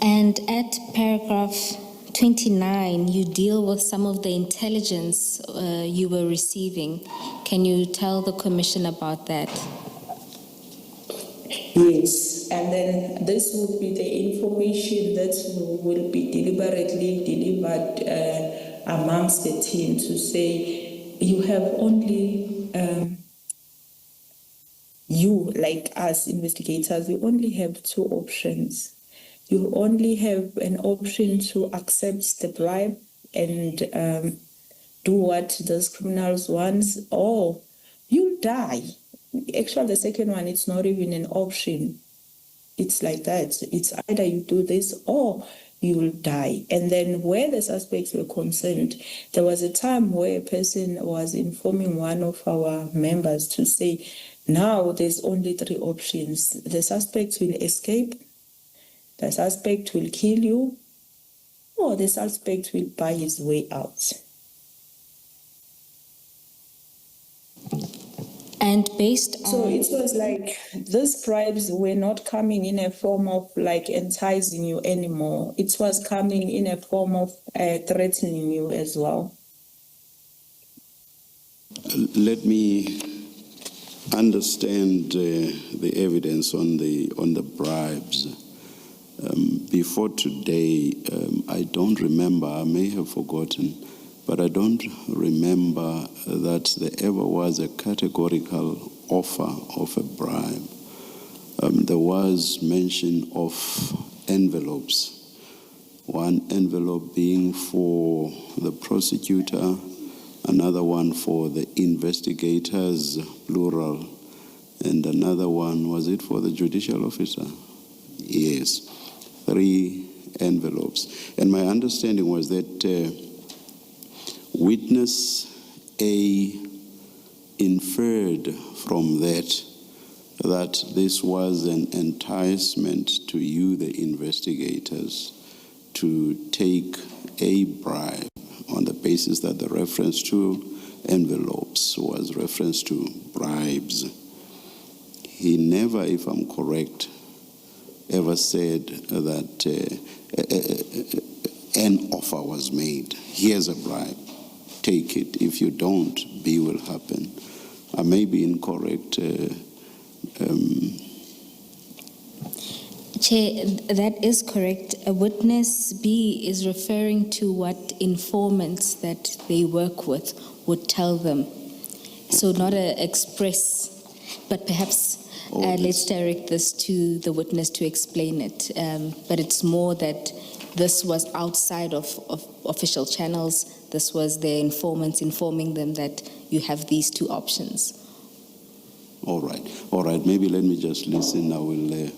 And at paragraph 29, you deal with some of the intelligence you were receiving. Can you tell the Commission about that? Yes, and then this will be the information that will be deliberately delivered amongst the team to say you have only, you like us investigators, you only have two options. You only have an option to accept the bribe and do what those criminals want, or you'll die. Actually, the second one, it's not even an option. It's like that. It's either you do this or you will die. And then where the suspects were concerned, there was a time where a person was informing one of our members to say, now there's only three options. The suspect will escape, the suspect will kill you, or the suspect will buy his way out. And based on... So it was like these bribes were not coming in a form of like enticing you anymore. It was coming in a form of threatening you as well. Let me understand the evidence on the bribes. Before today, I don't remember, I may have forgotten, but I don't remember that there ever was a categorical offer of a bribe. There was mention of envelopes, one envelope being for the prosecutor, another one for the investigators, plural, and another one, was it for the judicial officer? Yes, 3 envelopes. And my understanding was that witness A inferred from that this was an enticement to you, the investigators, to take a bribe on the basis that the reference to envelopes was reference to bribes. He never, if I'm correct, ever said that an offer was made. Here's a bribe. Take it. If you don't, B will happen. I may be incorrect. Chair, that is correct. A witness B is referring to what informants that they work with would tell them. So not an express, but perhaps let's direct this to the witness to explain it. But it's more that this was outside of official channels. This was their informants informing them that you have these 2 options. All right. Maybe let me just listen. I will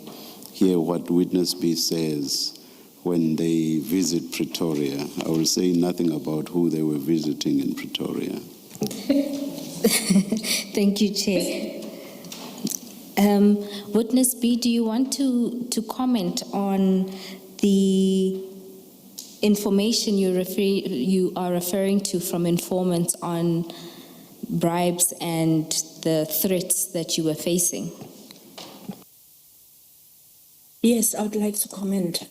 hear what witness B says when they visit Pretoria. I will say nothing about who they were visiting in Pretoria. Thank you, Chair. Witness B, do you want to comment on the information you are referring to from informants on bribes and the threats that you were facing? Yes, I would like to comment.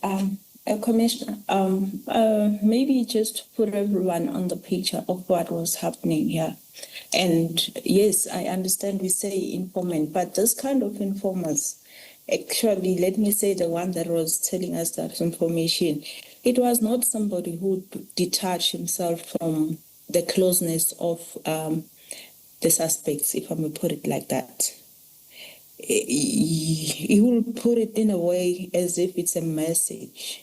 Commissioner, maybe just to put everyone on the picture of what was happening here. And yes, I understand we say informant, but this kind of informers, actually, let me say the one that was telling us that information, it was not somebody who detached himself from the closeness of the suspects, if I may put it like that. He will put it in a way as if it's a message.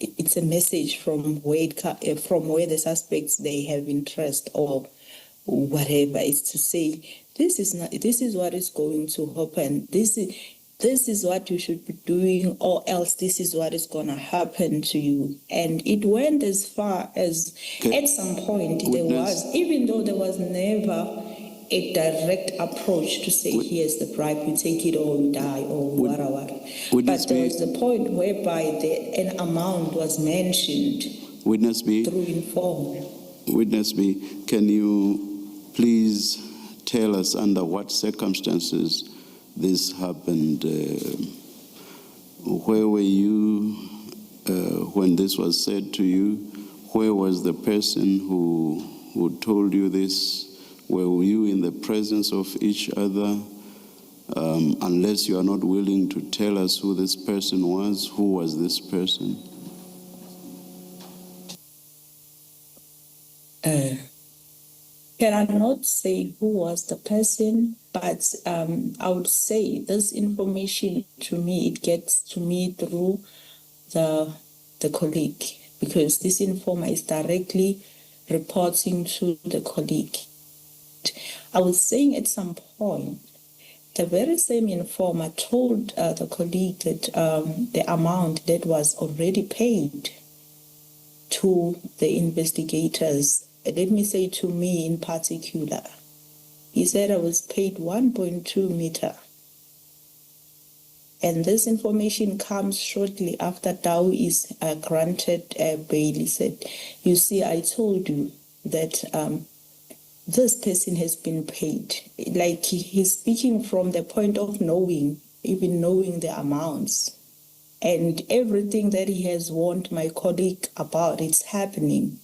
It's a message from where the suspects they have interest or whatever. It's to say this is what is going to happen. This is what you should be doing, or else this is what is going to happen to you. And it went as far as at some point there was, even though there was never a direct approach to say, here's the bribe, you take it or you die or whatever. But there was the point whereby an amount was mentioned Witness B, through inform. Witness B, can you please tell us under what circumstances this happened? Where were you when this was said to you? Where was the person who told you this? Were you in the presence of each other? Unless you are not willing to tell us who this person was, who was this person? Can I not say who was the person, but I would say this information to me, it gets to me through the colleague, because this informer is directly reporting to the colleague. I was saying at some point, the very same informer told the colleague that the amount that was already paid to the investigators, let me say to me in particular, he said I was paid 1.2 meter. And this information comes shortly after Dow is granted bail. He said, you see, I told you that this person has been paid. Like he's speaking from the point of knowing, even knowing the amounts. And everything that he has warned my colleague about, it's happening.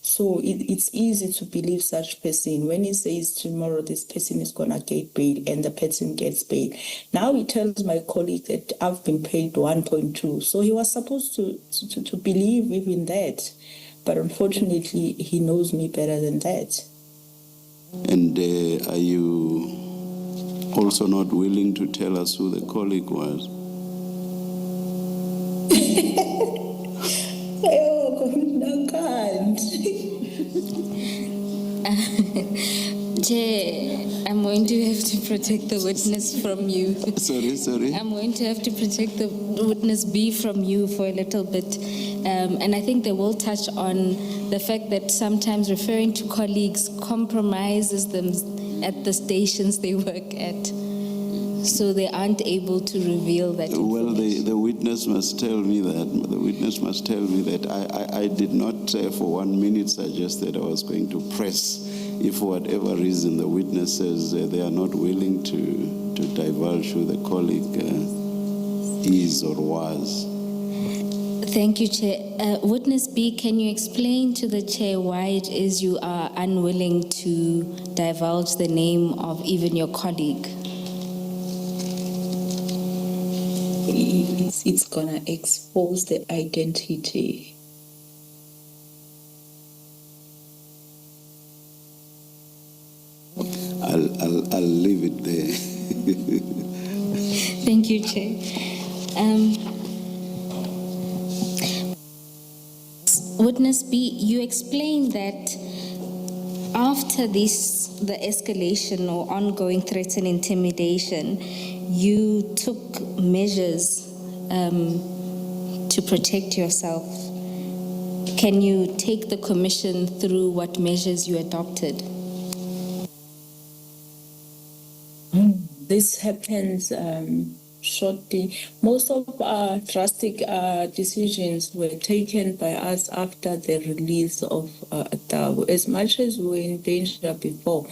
So it's easy to believe such person when he says tomorrow this person is going to get paid and the person gets paid. Now he tells my colleague that I've been paid 1.2. So he was supposed to believe even that. But unfortunately, he knows me better than that. And are you also not willing to tell us who the colleague was? Chair, I'm going to have to protect the witness from you. Sorry. I'm going to have to protect the witness B from you for a little bit. And I think they will touch on the fact that sometimes referring to colleagues compromises them at the stations they work at. So they aren't able to reveal that information. Well, the witness must tell me that. The witness must tell me that I did not for 1 minute suggest that I was going to press. If for whatever reason the witness says they are not willing to divulge who the colleague is or was. Thank you, Chair. Witness B, can you explain to the Chair why it is you are unwilling to divulge the name of even your colleague? It's going to expose the identity. I'll leave it there. Thank you, Chair. Witness B, you explained that after the escalation or ongoing threats and intimidation, you took measures to protect yourself. Can you take the Commission through what measures you adopted? This happens shortly. Most of our drastic decisions were taken by us after the release of Dow, as much as we were in danger before.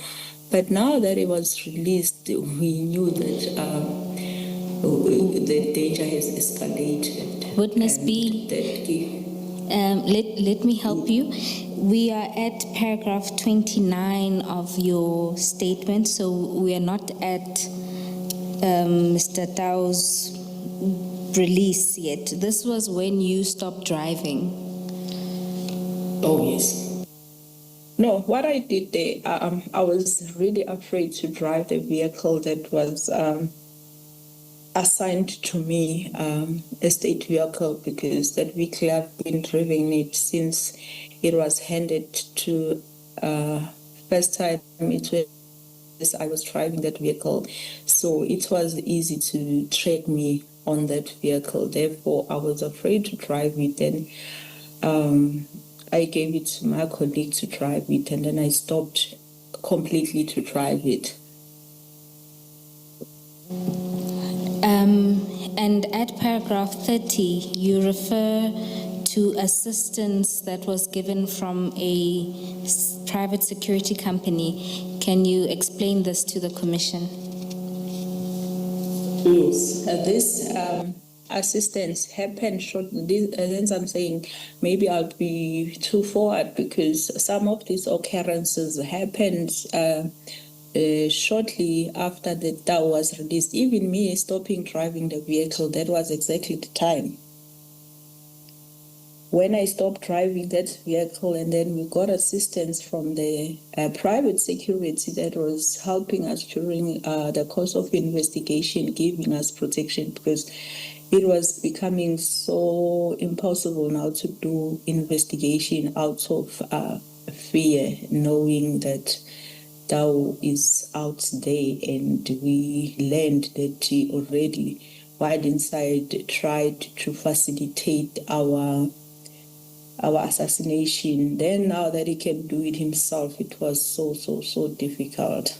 But now that it was released, we knew that the danger has escalated. Witness B, let me help you. We are at paragraph 29 of your statement, so we are not at Mr. Tao's release yet. This was when you stopped driving. Oh, yes. No, what I did there, I was really afraid to drive the vehicle that was assigned to me, a state vehicle, because that vehicle I've been driving it since it was handed to first time I was driving that vehicle. So it was easy to track me on that vehicle. Therefore, I was afraid to drive it. And I gave it to my colleague to drive it, and then I stopped completely to drive it. And at paragraph 30, you refer to assistance that was given from a private security company. Can you explain this to the Commission? Yes, this assistance happened shortly. Hence, I'm saying maybe I'll be too forward because some of these occurrences happened shortly after the DAO was released. Even me stopping driving the vehicle, that was exactly the time when I stopped driving that vehicle, and then we got assistance from the private security that was helping us during the course of investigation, giving us protection because it was becoming so impossible now to do investigation out of fear, knowing that Tao is out there, and we learned that he already, while inside, tried to facilitate our assassination. Then now that he can do it himself, it was so difficult.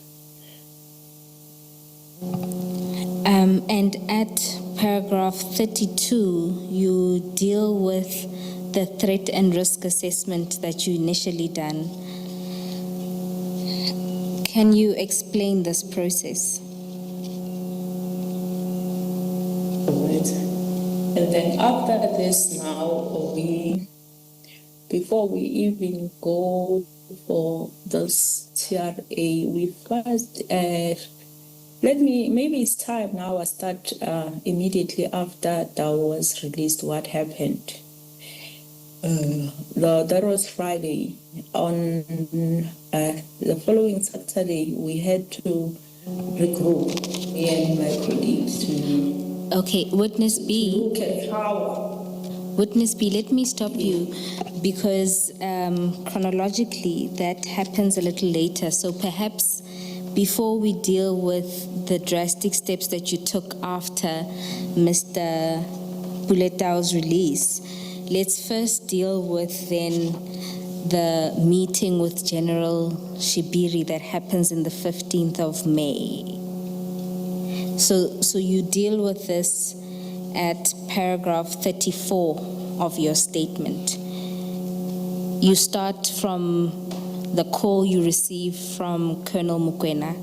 And at paragraph 32, you deal with the threat and risk assessment that you initially done. Can you explain this process? Right. And then after this now, before we even go for this TRA, we first, maybe it's time now I start immediately after that was released what happened. That was Friday. On the following Saturday, we had to regroup, me and my colleagues, to Okay, Witness B. look at how. Witness B, let me stop you because chronologically that happens a little later. So perhaps before we deal with the drastic steps that you took after Mr. Buletao's release, let's first deal with then the meeting with General Shibiri that happens in the 15th of May. So you deal with this at paragraph 34 of your statement. You start from the call you received from Colonel Mukwena.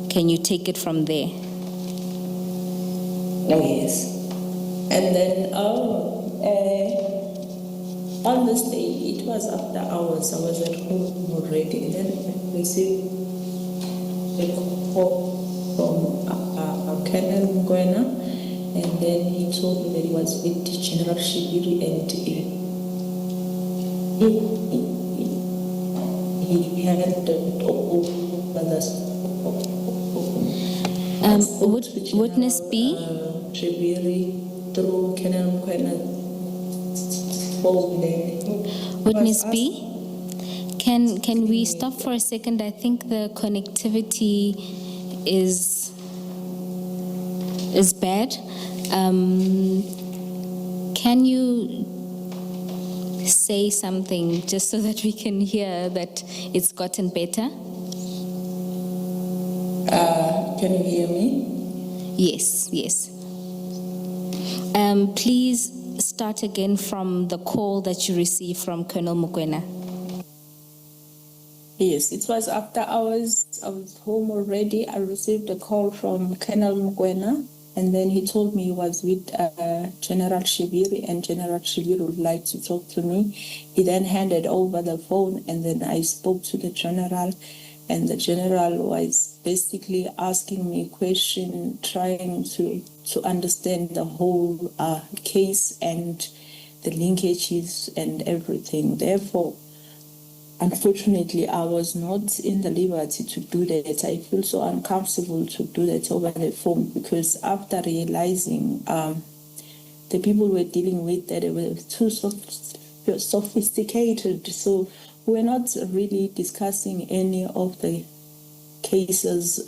Can you take it from there? Oh, yes. And then on this day, it was after hours. I was at home already. And then I received a call from Colonel Mukwena. And then he told me that he was with General Shibiri, and he had Witness B? Shibiri through Colonel Mukwena. Witness B? Can we stop for a second? I think the connectivity is bad. Can you say something just so that we can hear that it's gotten better? Can you hear me? Yes. Please start again from the call that you received from Colonel Mukwena. Yes, it was after hours. I was home already. I received a call from Colonel Mukwena, and then he told me he was with General Shibiri, and General Shibiri would like to talk to me. He then handed over the phone, and then I spoke to the general, and the general was basically asking me a question, trying to understand the whole case and the linkages and everything. Therefore, unfortunately, I was not in the liberty to do that. I feel so uncomfortable to do that over the phone because after realizing the people we're dealing with, that they were too sophisticated, so we're not really discussing any of the cases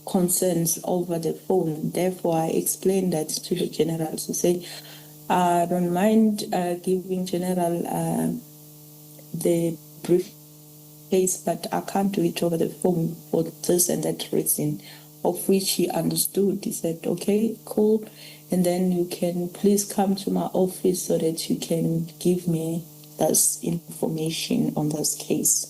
concerns over the phone. Therefore, I explained that to the general to say, I don't mind giving General the brief case, but I can't do it over the phone for this and that reason, of which he understood. He said, okay, cool, and then you can please come to my office so that you can give me this information on this case.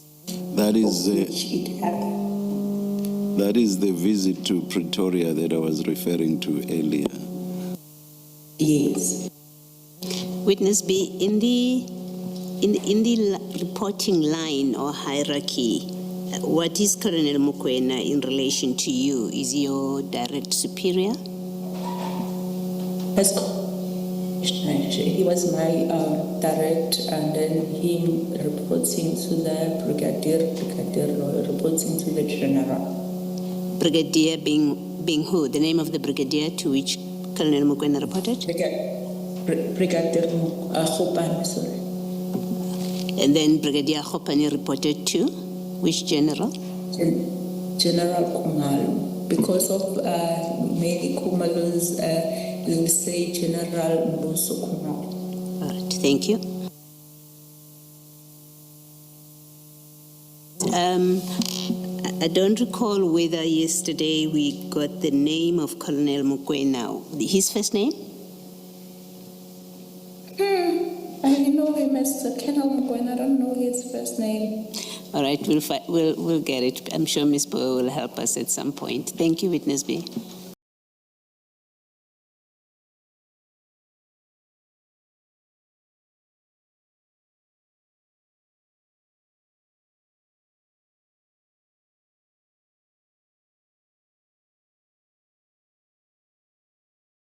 That is which it happened. That is the visit to Pretoria that I was referring to earlier. Yes. Witness B, in the reporting line or hierarchy, what is Colonel Mokoena in relation to you? Is he your direct superior? As he was my direct, and then him reporting to the brigadier reporting to the general. Brigadier being who? The name of the brigadier to which Colonel Mokoena reported? Brigadier Khopane, sorry. And then Brigadier Khopane reported to which general? General Khumalo. Because of many Khumalos, we will say General Mbuso Khumalo. All right, thank you. I don't recall whether yesterday we got the name of Colonel Mokoena. His first name? I know him as Colonel Mokoena. I don't know his first name. All right, we'll get it. I'm sure Ms. Bowe will help us at some point. Thank you, Witness B.